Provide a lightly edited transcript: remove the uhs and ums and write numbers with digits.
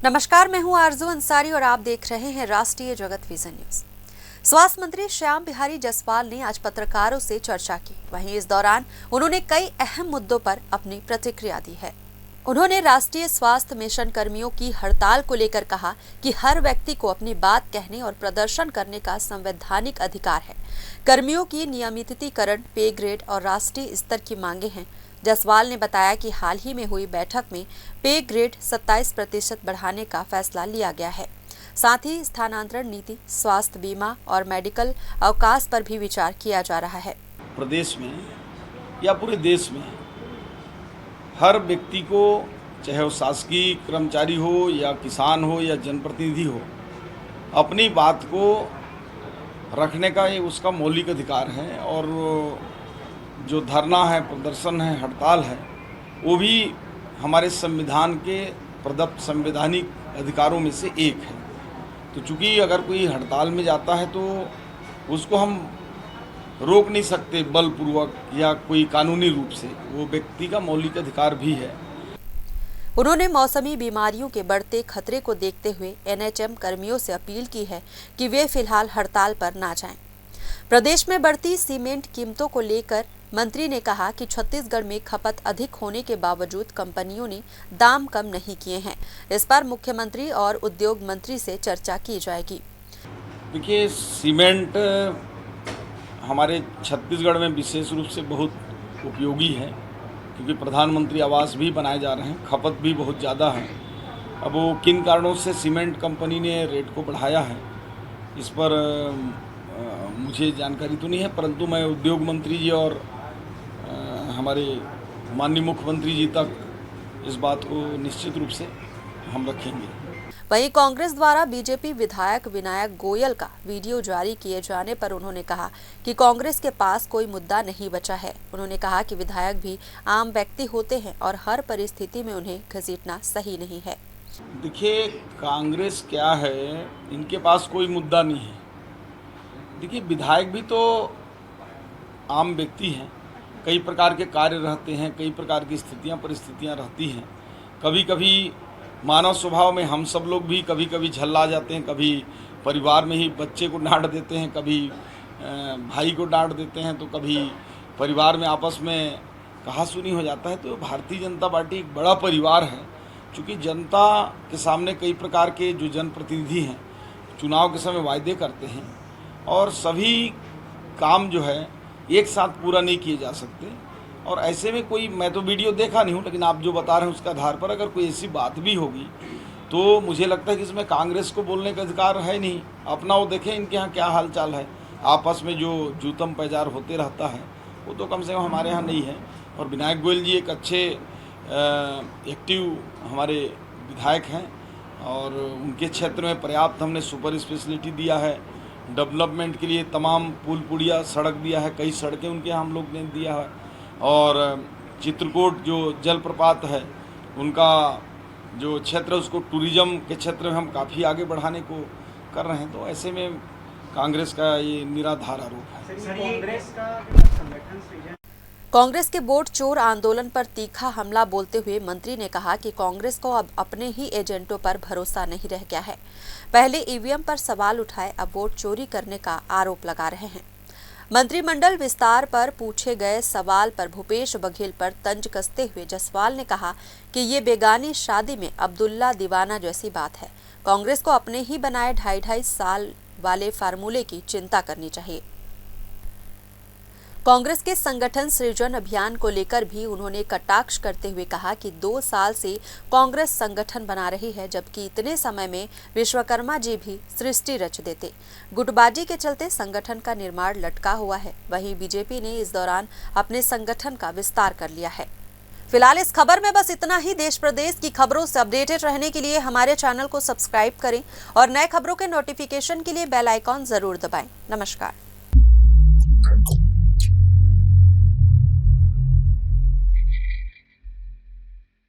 नमस्कार, मैं हूं आरजू अंसारी और आप देख रहे हैं राष्ट्रीय जगत विजन न्यूज। स्वास्थ्य मंत्री श्याम बिहारी जायसवाल ने आज पत्रकारों से चर्चा की। वहीं इस दौरान उन्होंने कई अहम मुद्दों पर अपनी प्रतिक्रिया दी है। उन्होंने राष्ट्रीय स्वास्थ्य मिशन कर्मियों की हड़ताल को लेकर कहा कि हर व्यक्ति को अपनी बात कहने और प्रदर्शन करने का संवैधानिक अधिकार है। कर्मियों की नियमितीकरण, पे ग्रेड और राष्ट्रीय स्तर की मांगे हैं। जायसवाल ने बताया कि हाल ही में हुई बैठक में पे ग्रेड 27% बढ़ाने का फैसला लिया गया है। साथ ही स्थानांतरण नीति, स्वास्थ्य बीमा और मेडिकल अवकाश पर भी विचार किया जा रहा है। प्रदेश में या पूरे देश में हर व्यक्ति को, चाहे वो शासकीय कर्मचारी हो या किसान हो या जनप्रतिनिधि हो, अपनी बात को रखने का ये उसका मौलिक अधिकार है। और जो धरना है, प्रदर्शन है, हड़ताल है, वो भी हमारे संविधान के प्रदत्त संवैधानिक अधिकारों में से एक है। तो चूँकि अगर कोई हड़ताल में जाता है तो उसको हम रोक नहीं सकते बलपूर्वक या कोई कानूनी रूप से, वो व्यक्ति का मौलिक अधिकार भी है। उन्होंने मौसमी बीमारियों के बढ़ते खतरे को देखते हुए एनएचएम कर्मियों से अपील की है कि वे फिलहाल हड़ताल पर ना जाएं। प्रदेश में बढ़ती सीमेंट कीमतों को लेकर मंत्री ने कहा कि छत्तीसगढ़ में खपत अधिक होने के बावजूद कंपनियों ने दाम कम नहीं किए हैं। इस पर मुख्यमंत्री और उद्योग मंत्री से चर्चा की जाएगी। देखिए, सीमेंट हमारे छत्तीसगढ़ में विशेष रूप से बहुत उपयोगी है, क्योंकि प्रधानमंत्री आवास भी बनाए जा रहे हैं, खपत भी बहुत ज़्यादा है। अब वो किन कारणों से सीमेंट कंपनी ने रेट को बढ़ाया है, इस पर मुझे जानकारी तो नहीं है, परंतु मैं उद्योग मंत्री जी और हमारे माननीय मुख्यमंत्री जी तक इस बात को निश्चित रूप से हम रखेंगे। वहीं कांग्रेस द्वारा बीजेपी विधायक विनायक गोयल का वीडियो जारी किए जाने पर उन्होंने कहा कि कांग्रेस के पास कोई मुद्दा नहीं बचा है। उन्होंने कहा कि विधायक भी आम व्यक्ति होते हैं और हर परिस्थिति में उन्हें घसीटना सही नहीं है। देखिए, कांग्रेस क्या है, इनके पास कोई मुद्दा नहीं है। देखिए, विधायक भी तो आम व्यक्ति हैं, कई प्रकार के कार्य रहते हैं, कई प्रकार की स्थितियां परिस्थितियां रहती हैं। कभी कभी मानव स्वभाव में हम सब लोग भी कभी कभी झल्ला जाते हैं, कभी परिवार में ही बच्चे को डांट देते हैं, कभी भाई को डांट देते हैं, तो कभी परिवार में आपस में कहासुनी हो जाता है। तो भारतीय जनता पार्टी एक बड़ा परिवार है। चूँकि जनता के सामने कई प्रकार के जो जनप्रतिनिधि हैं चुनाव के समय वायदे करते हैं, और सभी काम जो है एक साथ पूरा नहीं किए जा सकते। और ऐसे में कोई, मैं तो वीडियो देखा नहीं हूँ, लेकिन आप जो बता रहे हैं उसके आधार पर अगर कोई ऐसी बात भी होगी तो मुझे लगता है कि इसमें कांग्रेस को बोलने का अधिकार है नहीं। अपना वो देखें इनके यहाँ क्या हाल चाल है, आपस में जो जूतम पैजार होते रहता है वो तो कम से कम हमारे यहाँ नहीं है। और विनायक गोयल जी एक अच्छे एक्टिव हमारे विधायक हैं, और उनके क्षेत्र में पर्याप्त हमने सुपर स्पेशलिटी दिया है, डेवलपमेंट के लिए तमाम पुल पुड़िया सड़क दिया है, कई सड़कें उनके यहाँ हम लोग ने दिया है। और चित्रकूट जो जलप्रपात है, उनका जो क्षेत्र है उसको टूरिज्म के क्षेत्र में हम काफ़ी आगे बढ़ाने को कर रहे हैं। तो ऐसे में कांग्रेस का ये निराधार आरोप है। कांग्रेस के वोट चोर आंदोलन पर तीखा हमला बोलते हुए मंत्री ने कहा कि कांग्रेस को अब अपने ही एजेंटों पर भरोसा नहीं रह गया है। पहले ईवीएम पर सवाल उठाए, अब वोट चोरी करने का आरोप लगा रहे हैं। मंत्रिमंडल विस्तार पर पूछे गए सवाल पर भूपेश बघेल पर तंज कसते हुए जायसवाल ने कहा कि ये बेगानी शादी में अब्दुल्ला दीवाना जैसी बात है। कांग्रेस को अपने ही बनाए 2.5 साल वाले फार्मूले की चिंता करनी चाहिए। कांग्रेस के संगठन सृजन अभियान को लेकर भी उन्होंने कटाक्ष करते हुए कहा कि 2 साल से कांग्रेस संगठन बना रही है, जबकि इतने समय में विश्वकर्मा जी भी सृष्टि रच देते। गुटबाजी के चलते संगठन का निर्माण लटका हुआ है। वहीं बीजेपी ने इस दौरान अपने संगठन का विस्तार कर लिया है। फिलहाल इस खबर में बस इतना ही। देश प्रदेश की खबरों से अपडेटेड रहने के लिए हमारे चैनल को सब्सक्राइब करें और नए खबरों के नोटिफिकेशन के लिए बेल आइकॉन जरूर दबाएं। नमस्कार।